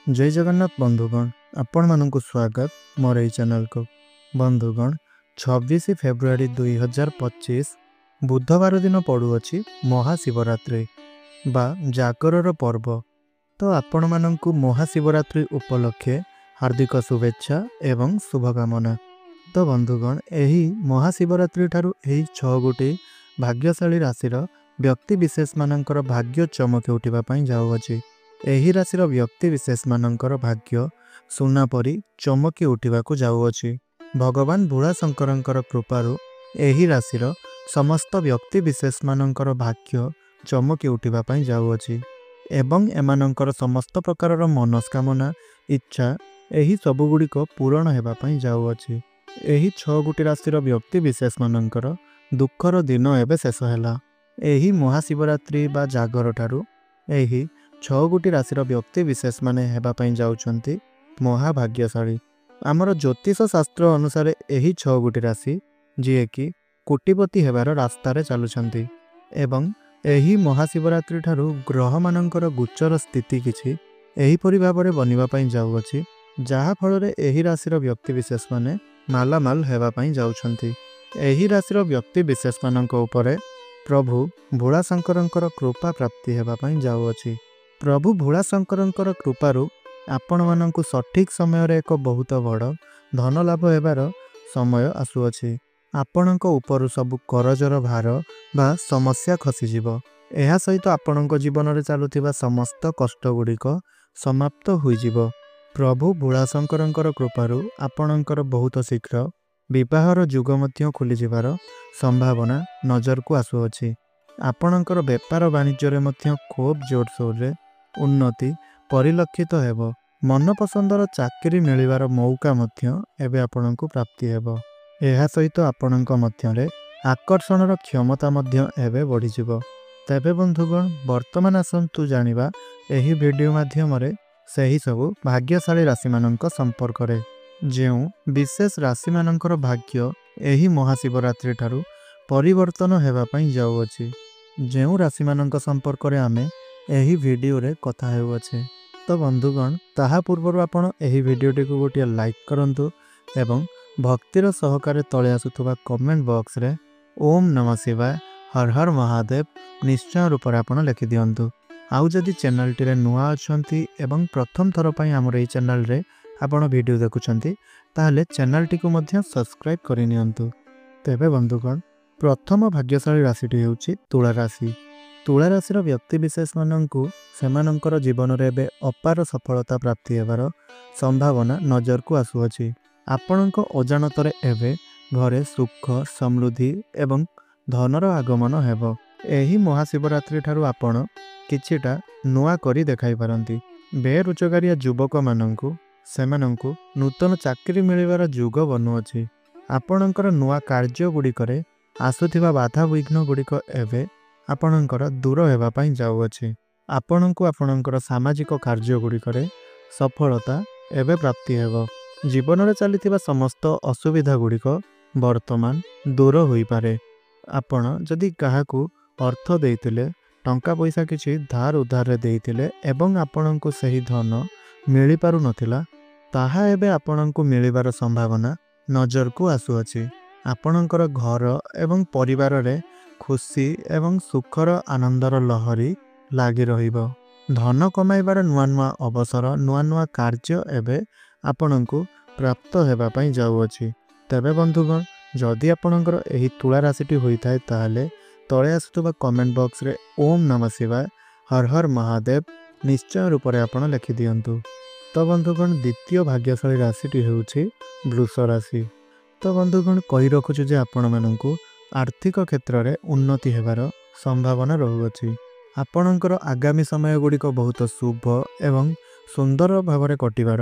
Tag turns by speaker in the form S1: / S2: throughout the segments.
S1: जय जगन्नाथ बंधुगण आपण मानक स्वागत मोर এই चैनल को। बंधुगण 26 फेब्रुआरी 2025 बुधवार दिन पड़ुअछि महाशिवरात्रि बा जागरर पर्व। तो आपण मानकु महाशिवरात्रि उपलक्षे हार्दिक शुभेच्छा एवं शुभकामना। तो बंधुगण एही महाशिवरात्रि ठारू एही 6 गोटी भाग्यशाली राशिर व्यक्ति विशेष मानकर भाग्य चमके उठिबा पई जाउअछि। एही राशिर व्यक्ति विशेष मानकर भाग्य सुना परी चमकी उठिबाकु जाउअछि। भगवान भोला शंकरंकर कृपारु एही राशिर समस्त व्यक्ति विशेष मानकर भाग्य चमकी उठिबा पई जाउअछि एवं एमानंकर समस्त प्रकारर मनस्कामना इच्छा एही सबु गुड़िक पूरण हेबा पई जाउअछि। एही 6 गोटी राशिर व्यक्ति विशेष मानकर दुखर दिन एबे शेष हैला। एही महाशिवरात्रि बा जागर ठारू एही 6 गोटी राशिर व्यक्ति विशेष माने हेबा पई जाउछंती महाभाग्यशाली। आमर ज्योतिष शास्त्र अनुसार एही 6 गोटी राशि जे कि कोटिपति हेबार रास्ता रे चलुछंती एवं एही महाशिवरात्रि ठारू ग्रह मानकर गोचर स्थिति किछि एही परि भाबरे बनिबा पई जाउअछि, जाहा फଳରେ एही राशिर व्यक्ति विशेष माने मालामाल हेबा पई जाउछंती। एही राशिर व्यक्ति विशेष मानक उपरे प्रभु भोला शंकरंकर कृपा प्राप्ति हेबा पई जाउअछि। प्रभु भोला शंकरंकर कृपारु आपण मानकु सठिक समय रे एक बहुत बड़ धन लाभ हेबार समय आसुअछि। आपणक उपरु सब करजर भार बा समस्या खसी जिवो। एहा सहित आपणक जीवन रे चालुथिबा समस्त कष्ट गुड़िक समाप्त होई जिवो। प्रभु भोला शंकरंकर कृपारु आपणकर बहुत शीघ्र विवाहर युग मध्य खुली जिवार संभावना नजर को आसुअछि। आपणकर व्यापार वाणिज्य रे मध्य खूब जोरसोर रे उन्नति परिलक्षित हेबो। मन पसंदर चाकरी मिलिबार मौका मध्य एबे आपणको प्राप्ति हेबो। एहा सहित आपणक मध्य रे आकर्षणर क्षमता मध्य एबे बढ़ी जिवो। तेबे बंधुगण वर्तमान आसंतु जानिबा एही वीडियो माध्यम रे सही सबु भाग्यशाली राशि मानक संपर्क रे जेउ विशेष राशि मानकर भाग्य एही महाशिवरात्रि ठारू परिवर्तन हेबा पई जाउअछि। जेउ राशि मानक संपर्क रे आमे एही वीडियो रे कथा हेउअछि। तो बंधुगण ताहा पूर्वर आपण एही वीडियोटी को गोटे लाइक करंतु एवं भक्तिर सहकारे तळे आसुथबा कमेंट बॉक्स रे ओम नमः शिवाय हर हर महादेव निश्चय रूप रे आपण लिखि दियंतु। आउ जदि चैनल टी रे नुआ अछंती एवं प्रथम थर पई हमर एही चैनल रे आपण वीडियो देखुछंती ताहले चैनल टी को मध्य सब्सक्राइब करि नियंतु। तेबे बंधुगण प्रथम भाग्यशाली राशिटी हेउछि तुला राशि। तुला राशिर व्यक्ति विशेष माननकु सेमानंकर जीवन रे बे अपार सफलता प्राप्ति हेबार संभावना नजर को आसुअछि। आपणक अजाणतरे एबे घरे सुख समृद्धि एवं धनर आगमन हेबो। एही महाशिवरात्रि ठारू आपण किछिटा नुआ करी देखाई पारंती। बेरोजगारिया युवक माननकु सेमानंकु नूतन चाकरी मिलिबार युग बनुअछि। आपणकर नुआ कार्य गुड़िकरे आसुथिबा बाधा विघ्न गुड़िक एबे आपणकर दूर हेबा पई जाउअछि। आपणकु आपणकर सामाजिक कार्य गुड़िकरे सफलता एबे प्राप्ति हेबो। जीवन रे चलिथिबा समस्त असुविधा गुड़िक वर्तमान दूर होई पारे। आपण जदि काहाकू अर्थ देइतिले टंका पैसा किछि धार उधार रे देइतिले एवं आपणकु सही धन मिली पारु नथिला ताहा एबे आपणकु मिलिबार संभावना नजर को आसुअछि। आपणकर घर एवं परिवार रे खुशी एवं सुखर आनंदर लहरी लागी रहिबो। धन कमाइबार नुआ नुआ अवसर नुआ नुआ कार्य एबे आपणकु प्राप्त हेबा पई जाउअछि। तेबे बंधुगण जदि आपणकर एही तुला राशिटी होइथाय ताहले तळे आसुथबा कमेंट बॉक्स रे ओम नमः शिवाय हर हर महादेव निश्चय रूप रे आपण लिखि दियंतु। तो बंधुगण द्वितीय भाग्यशाली राशिटी हेउछि वृष राशि। तो बंधुगण कहि रखुछु जे आपण माननकु आर्थिक क्षेत्र रे उन्नति हेबार संभावना रहुअछि। आपणकर आगामी समय गुड़िक बहुत शुभ एवं सुंदर भावरे कटिबार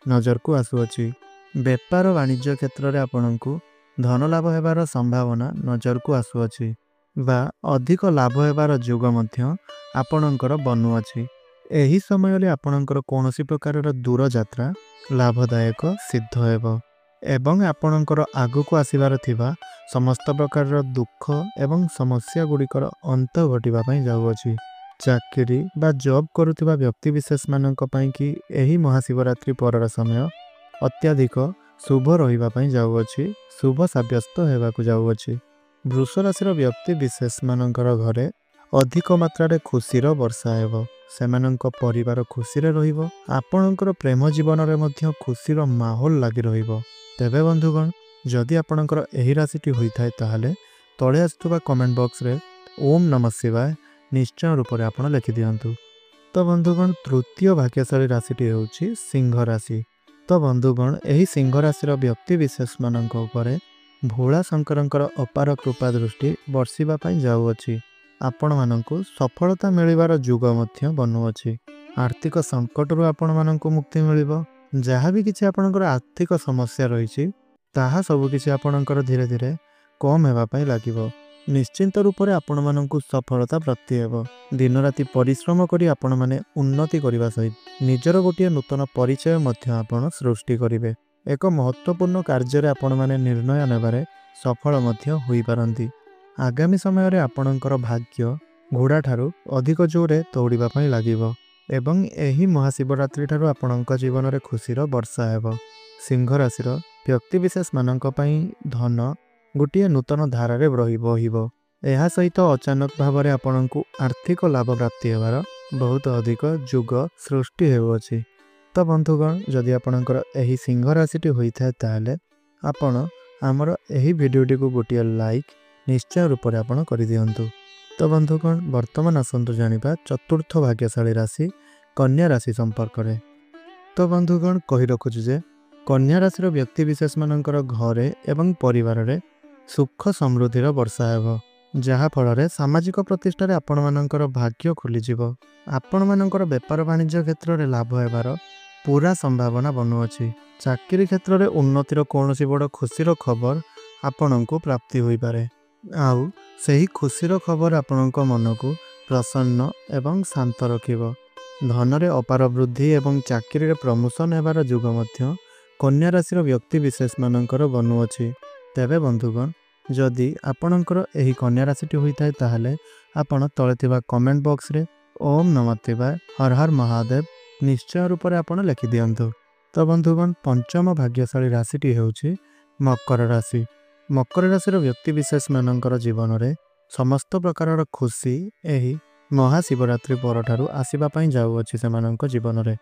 S1: नजर को आसुअछि। व्यापार वाणिज्य क्षेत्र रे आपणकु धन लाभ हेबार संभावना नजर को आसुअछि बा अधिक लाभ हेबार युग मध्य आपणकर बनुअछि। एही समय रे आपणकर कोनोसी प्रकारर दूर यात्रा लाभदायक सिद्ध हेबो एवं आपणकर आगुको आसिबार थिबा समस्त प्रकारर दुख एवं समस्या गुड़िकर अंत घटिबा पई जाउअछि। ଚାକିରି ବା ଜବ୍ କରୁଥିବା ବ୍ୟକ୍ତିବିଶେଷମାନଙ୍କ ପାଇଁ କି ଏହି ମହାଶିବରାତ୍ରି ପରର ସମୟ ଅତ୍ୟଧିକ ଶୁଭ ରହିବା ପାଇଁ ଯାଉଅଛି, ଶୁଭ ସାବ୍ୟସ୍ତ ହେବାକୁ ଯାଉଅଛି। ବୃଷ ରାଶିର ବ୍ୟକ୍ତିବିଶେଷମାନଙ୍କର ଘରେ ଅଧିକ ମାତ୍ରାରେ ଖୁସିର ବର୍ଷା ହେବ। ସେମାନଙ୍କ ପରିବାର ଖୁସିରେ ରହିବ। ଆପଣଙ୍କର ପ୍ରେମ ଜୀବନରେ ମଧ୍ୟ ଖୁସିର ମାହୋଲ ଲାଗି ରହିବ। ତେବେ ବନ୍ଧୁଗଣ, ଯଦି ଆପଣଙ୍କର ଏହି ରାଶିଟି ହୋଇଥାଏ ତାହେଲେ ତଳେ ଆସୁଥିବା କମେଣ୍ଟ ବକ୍ସରେ ଓମ୍ ନମଃ ଶିବାୟ ନିଶ୍ଚୟ ରୂପରେ ଆପଣ ଲେଖିଦିଅନ୍ତୁ। ତ ବନ୍ଧୁଗଣ, ତୃତୀୟ ଭାଗ୍ୟଶାଳୀ ରାଶିଟି ହେଉଛି ସିଂହ ରାଶି। ତ ବନ୍ଧୁଗଣ, ଏହି ସିଂହ ରାଶିର ବ୍ୟକ୍ତିବିଶେଷମାନଙ୍କ ଉପରେ ଭୋଳା ଶଙ୍କରଙ୍କର ଅପାର କୃପା ଦୃଷ୍ଟି ବର୍ଷିବା ପାଇଁ ଯାଉଅଛି। ଆପଣମାନଙ୍କୁ ସଫଳତା ମିଳିବାର ଯୁଗ ମଧ୍ୟ ବନୁଅଛି। ଆର୍ଥିକ ସଙ୍କଟରୁ ଆପଣମାନଙ୍କୁ ମୁକ୍ତି ମିଳିବ। ଯାହା ବି କିଛି ଆପଣଙ୍କର ଆର୍ଥିକ ସମସ୍ୟା ରହିଛି ତାହା ସବୁକିଛି ଆପଣଙ୍କର ଧୀରେ ଧୀରେ କମ୍ ହେବା ପାଇଁ ଲାଗିବ। ନିଶ୍ଚିନ୍ତ ରୂପରେ ଆପଣମାନଙ୍କୁ ସଫଳତା ପ୍ରାପ୍ତି ହେବ। ଦିନରାତି ପରିଶ୍ରମ କରି ଆପଣମାନେ ଉନ୍ନତି କରିବା ସହିତ ନିଜର ଗୋଟିଏ ନୂତନ ପରିଚୟ ମଧ୍ୟ ଆପଣ ସୃଷ୍ଟି କରିବେ। ଏକ ମହତ୍ତ୍ୱପୂର୍ଣ୍ଣ କାର୍ଯ୍ୟରେ ଆପଣମାନେ ନିର୍ଣ୍ଣୟ ନେବାରେ ସଫଳ ମଧ୍ୟ ହୋଇପାରନ୍ତି। ଆଗାମୀ ସମୟରେ ଆପଣଙ୍କର ଭାଗ୍ୟ ଘୋଡ଼ାଠାରୁ ଅଧିକ ଜୋରରେ ଦୌଡ଼ିବା ପାଇଁ ଲାଗିବ ଏବଂ ଏହି ମହାଶିବରାତ୍ରି ଠାରୁ ଆପଣଙ୍କ ଜୀବନରେ ଖୁସିର ବର୍ଷା ହେବ। ସିଂହ ରାଶିର ବ୍ୟକ୍ତିବିଶେଷମାନଙ୍କ ପାଇଁ ଧନ ଗୋଟିଏ ନୂତନ ଧାରାରେ ବହିବ। ଏହା ସହିତ ଅଚାନକ ଭାବରେ ଆପଣଙ୍କୁ ଆର୍ଥିକ ଲାଭ ପ୍ରାପ୍ତି ହେବାର ବହୁତ ଅଧିକ ଯୁଗ ସୃଷ୍ଟି ହେଉଅଛି। ତ ବନ୍ଧୁଗଣ, ଯଦି ଆପଣଙ୍କର ଏହି ସିଂହ ରାଶିଟି ହୋଇଥାଏ ତାହେଲେ ଆପଣ ଆମର ଏହି ଭିଡ଼ିଓଟିକୁ ଗୋଟିଏ ଲାଇକ୍ ନିଶ୍ଚୟ ରୂପରେ ଆପଣ କରିଦିଅନ୍ତୁ। ତ ବନ୍ଧୁଗଣ, ବର୍ତ୍ତମାନ ଆସନ୍ତୁ ଜାଣିବା ଚତୁର୍ଥ ଭାଗ୍ୟଶାଳୀ ରାଶି କନ୍ୟା ରାଶି ସମ୍ପର୍କରେ। ତ ବନ୍ଧୁଗଣ, କହି ରଖୁଛୁ ଯେ କନ୍ୟା ରାଶିର ବ୍ୟକ୍ତିବିଶେଷମାନଙ୍କର ଘରେ ଏବଂ ପରିବାରରେ ସୁଖ ସମୃଦ୍ଧିର ବର୍ଷା ହେବ, ଯାହାଫଳରେ ସାମାଜିକ ପ୍ରତିଷ୍ଠାରେ ଆପଣମାନଙ୍କର ଭାଗ୍ୟ ଖୋଲିଯିବ। ଆପଣମାନଙ୍କର ବେପାର ବାଣିଜ୍ୟ କ୍ଷେତ୍ରରେ ଲାଭ ହେବାର ପୁରା ସମ୍ଭାବନା ବନୁଅଛି। ଚାକିରି କ୍ଷେତ୍ରରେ ଉନ୍ନତିର କୌଣସି ବଡ଼ ଖୁସିର ଖବର ଆପଣଙ୍କୁ ପ୍ରାପ୍ତି ହୋଇପାରେ। ଆଉ ସେହି ଖୁସିର ଖବର ଆପଣଙ୍କ ମନକୁ ପ୍ରସନ୍ନ ଏବଂ ଶାନ୍ତ ରଖିବ। ଧନରେ ଅପାର ବୃଦ୍ଧି ଏବଂ ଚାକିରିରେ ପ୍ରମୋସନ୍ ହେବାର ଯୁଗ ମଧ୍ୟ କନ୍ୟା ରାଶିର ବ୍ୟକ୍ତିବିଶେଷମାନଙ୍କର ବନୁଅଛି। ତେବେ ବନ୍ଧୁଗଣ, ଯଦି ଆପଣଙ୍କର ଏହି କନ୍ୟା ରାଶିଟି ହୋଇଥାଏ ତାହେଲେ ଆପଣ ତଳେ ଥିବା କମେଣ୍ଟ ବକ୍ସରେ ଓମ୍ ନମଃ ଶିବାୟ ହର ହର ମହାଦେବ ନିଶ୍ଚୟ ରୂପରେ ଆପଣ ଲେଖିଦିଅନ୍ତୁ। ତ ବନ୍ଧୁଗଣ, ପଞ୍ଚମ ଭାଗ୍ୟଶାଳୀ ରାଶିଟି ହେଉଛି ମକର ରାଶି। ମକର ରାଶିର ବ୍ୟକ୍ତିବିଶେଷମାନଙ୍କର ଜୀବନରେ ସମସ୍ତ ପ୍ରକାରର ଖୁସି ଏହି ମହାଶିବରାତ୍ରି ପରଠାରୁ ଆସିବା ପାଇଁ ଯାଉଅଛି ସେମାନଙ୍କ ଜୀବନରେ।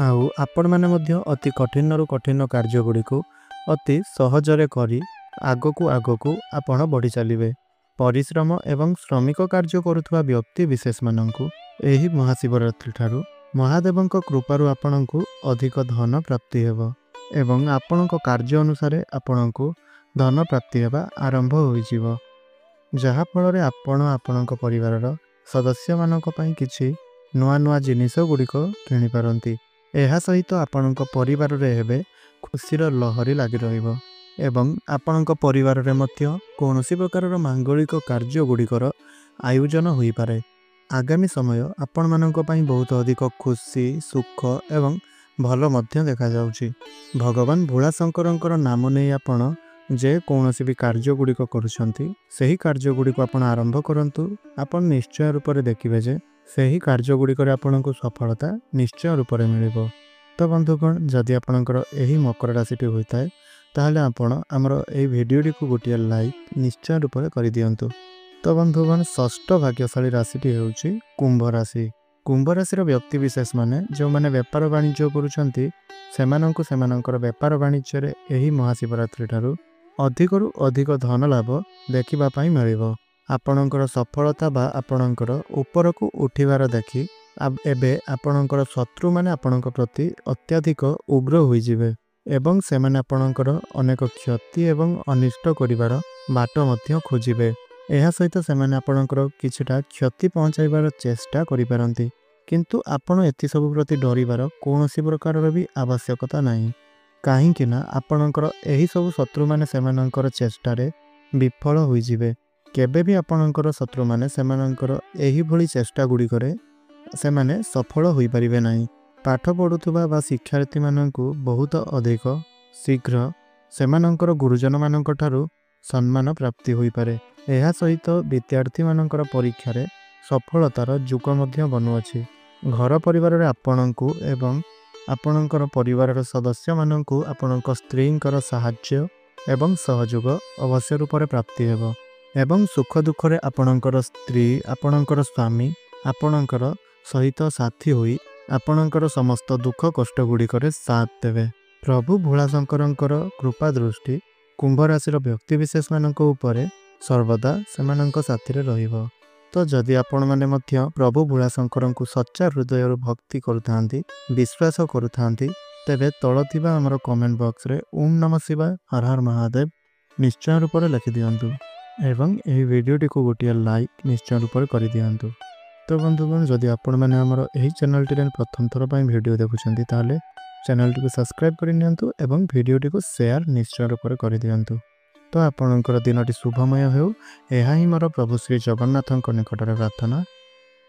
S1: ଆଉ ଆପଣମାନେ ମଧ୍ୟ ଅତି କଠିନରୁ କଠିନ କାର୍ଯ୍ୟଗୁଡ଼ିକୁ ଅତି ସହଜରେ କରି ଆଗକୁ ଆପଣ ବଢ଼ି ଚାଲିବେ। ପରିଶ୍ରମ ଏବଂ ଶ୍ରମିକ କାର୍ଯ୍ୟ କରୁଥିବା ବ୍ୟକ୍ତିବିଶେଷମାନଙ୍କୁ ଏହି ମହାଶିବରାତ୍ରି ଠାରୁ ମହାଦେବଙ୍କ କୃପାରୁ ଆପଣଙ୍କୁ ଅଧିକ ଧନ ପ୍ରାପ୍ତି ହେବ ଏବଂ ଆପଣଙ୍କ କାର୍ଯ୍ୟ ଅନୁସାରେ ଆପଣଙ୍କୁ ଧନ ପ୍ରାପ୍ତି ହେବା ଆରମ୍ଭ ହୋଇଯିବ, ଯାହାଫଳରେ ଆପଣ ଆପଣଙ୍କ ପରିବାରର ସଦସ୍ୟମାନଙ୍କ ପାଇଁ କିଛି ନୂଆ ନୂଆ ଜିନିଷ ଗୁଡ଼ିକ କିଣିପାରନ୍ତି। ଏହା ସହିତ ଆପଣଙ୍କ ପରିବାରରେ ଏବେ ଖୁସିର ଲହରୀ ଲାଗି ରହିବ ଏବଂ ଆପଣଙ୍କ ପରିବାରରେ ମଧ୍ୟ କୌଣସି ପ୍ରକାରର ମାଙ୍ଗଳିକ କାର୍ଯ୍ୟ ଗୁଡ଼ିକର ଆୟୋଜନ ହୋଇପାରେ। ଆଗାମୀ ସମୟ ଆପଣମାନଙ୍କ ପାଇଁ ବହୁତ ଅଧିକ ଖୁସି, ସୁଖ ଏବଂ ଭଲ ମଧ୍ୟ ଦେଖାଯାଉଛି। ଭଗବାନ ଭୋଳା ଶଙ୍କରଙ୍କର ନାମ ନେଇ ଆପଣ ଯେ କୌଣସି ବି କାର୍ଯ୍ୟ ଗୁଡ଼ିକ କରୁଛନ୍ତି ସେହି କାର୍ଯ୍ୟ ଗୁଡ଼ିକୁ ଆପଣ ଆରମ୍ଭ କରନ୍ତୁ। ଆପଣ ନିଶ୍ଚୟ ରୂପରେ ଦେଖିବେ ଯେ ସେହି କାର୍ଯ୍ୟ ଗୁଡ଼ିକରେ ଆପଣଙ୍କୁ ସଫଳତା ନିଶ୍ଚୟ ରୂପରେ ମିଳିବ। ତ ବନ୍ଧୁଗଣ, ଯଦି ଆପଣଙ୍କର ଏହି ମକର ରାଶିଟି ହୋଇଥାଏ ତାହେଲେ ଆପଣ ଆମର ଏହି ଭିଡ଼ିଓଟିକୁ ଗୋଟିଏ ଲାଇକ୍ ନିଶ୍ଚୟ ରୂପରେ କରିଦିଅନ୍ତୁ। ତ ବନ୍ଧୁଗଣ, ଷଷ୍ଠ ଭାଗ୍ୟଶାଳୀ ରାଶିଟି ହେଉଛି କୁମ୍ଭ ରାଶି। କୁମ୍ଭ ରାଶିର ବ୍ୟକ୍ତିବିଶେଷମାନେ ଯେଉଁମାନେ ବେପାର ବାଣିଜ୍ୟ କରୁଛନ୍ତି ସେମାନଙ୍କୁ ସେମାନଙ୍କର ବେପାର ବାଣିଜ୍ୟରେ ଏହି ମହାଶିବରାତ୍ରି ଠାରୁ ଅଧିକରୁ ଅଧିକ ଧନ ଲାଭ ଦେଖିବା ପାଇଁ ମିଳିବ। ଆପଣଙ୍କର ସଫଳତା ବା ଆପଣଙ୍କର ଉପରକୁ ଉଠିବାର ଦେଖି ଏବେ ଆପଣଙ୍କର ଶତ୍ରୁମାନେ ଆପଣଙ୍କ ପ୍ରତି ଅତ୍ୟଧିକ ଉଗ୍ର ହୋଇଯିବେ ଏବଂ ସେମାନେ ଆପଣଙ୍କର ଅନେକ କ୍ଷତି ଏବଂ ଅନିଷ୍ଟ କରିବାର ବାଟ ମଧ୍ୟ ଖୋଜିବେ। ଏହା ସହିତ ସେମାନେ ଆପଣଙ୍କର କିଛିଟା କ୍ଷତି ପହଞ୍ଚାଇବାର ଚେଷ୍ଟା କରିପାରନ୍ତି, କିନ୍ତୁ ଆପଣ ଏଥିସବୁ ପ୍ରତି ଡରିବାର କୌଣସି ପ୍ରକାରର ବି ଆବଶ୍ୟକତା ନାହିଁ, କାହିଁକି ନା ଆପଣଙ୍କର ଏହିସବୁ ଶତ୍ରୁମାନେ ସେମାନଙ୍କର ଚେଷ୍ଟାରେ ବିଫଳ ହୋଇଯିବେ। କେବେ ବି ଆପଣଙ୍କର ଶତ୍ରୁମାନେ ସେମାନଙ୍କର ଏହିଭଳି ଚେଷ୍ଟା ଗୁଡ଼ିକରେ ସେମାନେ ସଫଳ ହୋଇପାରିବେ ନାହିଁ। ପାଠ ପଢ଼ୁଥିବା ବା ଶିକ୍ଷାର୍ଥୀମାନଙ୍କୁ ବହୁତ ଅଧିକ ଶୀଘ୍ର ସେମାନଙ୍କର ଗୁରୁଜନମାନଙ୍କ ଠାରୁ ସମ୍ମାନ ପ୍ରାପ୍ତି ହୋଇପାରେ। ଏହା ସହିତ ବିଦ୍ୟାର୍ଥୀମାନଙ୍କର ପରୀକ୍ଷାରେ ସଫଳତାର ଯୁଗ ମଧ୍ୟ ବନୁଅଛି। ଘର ପରିବାରରେ ଆପଣଙ୍କୁ ଏବଂ ଆପଣଙ୍କର ପରିବାରର ସଦସ୍ୟମାନଙ୍କୁ ଆପଣଙ୍କ ସ୍ତ୍ରୀଙ୍କର ସାହାଯ୍ୟ ଏବଂ ସହଯୋଗ ଅବଶ୍ୟ ରୂପରେ ପ୍ରାପ୍ତି ହେବ ଏବଂ ସୁଖ ଦୁଃଖରେ ଆପଣଙ୍କର ସ୍ତ୍ରୀ ଆପଣଙ୍କର ସ୍ୱାମୀ ଆପଣଙ୍କର ସହିତ ସାଥୀ ହୋଇ ଆପଣଙ୍କର ସମସ୍ତ ଦୁଃଖ କଷ୍ଟ ଗୁଡ଼ିକରେ ସାଥ ଦେବେ। ପ୍ରଭୁ ଭୋଳାଶଙ୍କରଙ୍କର କୃପା ଦୃଷ୍ଟି କୁମ୍ଭ ରାଶିର ବ୍ୟକ୍ତିବିଶେଷମାନଙ୍କ ଉପରେ ସର୍ବଦା ସେମାନଙ୍କ ସାଥିରେ ରହିବ। ତ ଯଦି ଆପଣମାନେ ମଧ୍ୟ ପ୍ରଭୁ ଭୋଳାଶଙ୍କରଙ୍କୁ ସଚ୍ଚା ହୃଦୟରୁ ଭକ୍ତି କରୁଥାନ୍ତି, ବିଶ୍ୱାସ କରୁଥାନ୍ତି, ତେବେ ତଳ ଥିବା ଆମର କମେଣ୍ଟ ବକ୍ସରେ ଓମ୍ ନମଃ ଶିବାୟ ହର ହର ମହାଦେବ ନିଶ୍ଚୟ ରୂପରେ ଲେଖିଦିଅନ୍ତୁ ଏବଂ ଏହି ଭିଡ଼ିଓଟିକୁ ଗୋଟିଏ ଲାଇକ୍ ନିଶ୍ଚୟ ରୂପରେ କରିଦିଅନ୍ତୁ। ତ ବନ୍ଧୁଗଣ, ଯଦି ଆପଣମାନେ ଆମର ଏହି ଚ୍ୟାନେଲଟିରେ ପ୍ରଥମ ଥର ପାଇଁ ଭିଡ଼ିଓ ଦେଖୁଛନ୍ତି ତାହେଲେ ଚ୍ୟାନେଲଟିକୁ ସବସ୍କ୍ରାଇବ୍ କରିନିଅନ୍ତୁ ଏବଂ ଭିଡ଼ିଓଟିକୁ ସେୟାର ନିଶ୍ଚୟ ରୂପରେ କରିଦିଅନ୍ତୁ। ତ ଆପଣଙ୍କର ଦିନଟି ଶୁଭମୟ ହେଉ, ଏହା ହିଁ ମୋର ପ୍ରଭୁ ଶ୍ରୀ ଜଗନ୍ନାଥଙ୍କ ନିକଟରେ ପ୍ରାର୍ଥନା।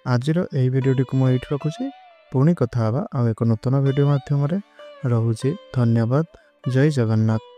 S1: ଆଜିର ଏହି ଭିଡ଼ିଓଟିକୁ ମୁଁ ଏଇଠି ରଖୁଛି। ପୁଣି କଥା ହେବା ଆଉ ଏକ ନୂତନ ଭିଡ଼ିଓ ମାଧ୍ୟମରେ। ରହୁଛି। ଧନ୍ୟବାଦ। ଜୟ ଜଗନ୍ନାଥ।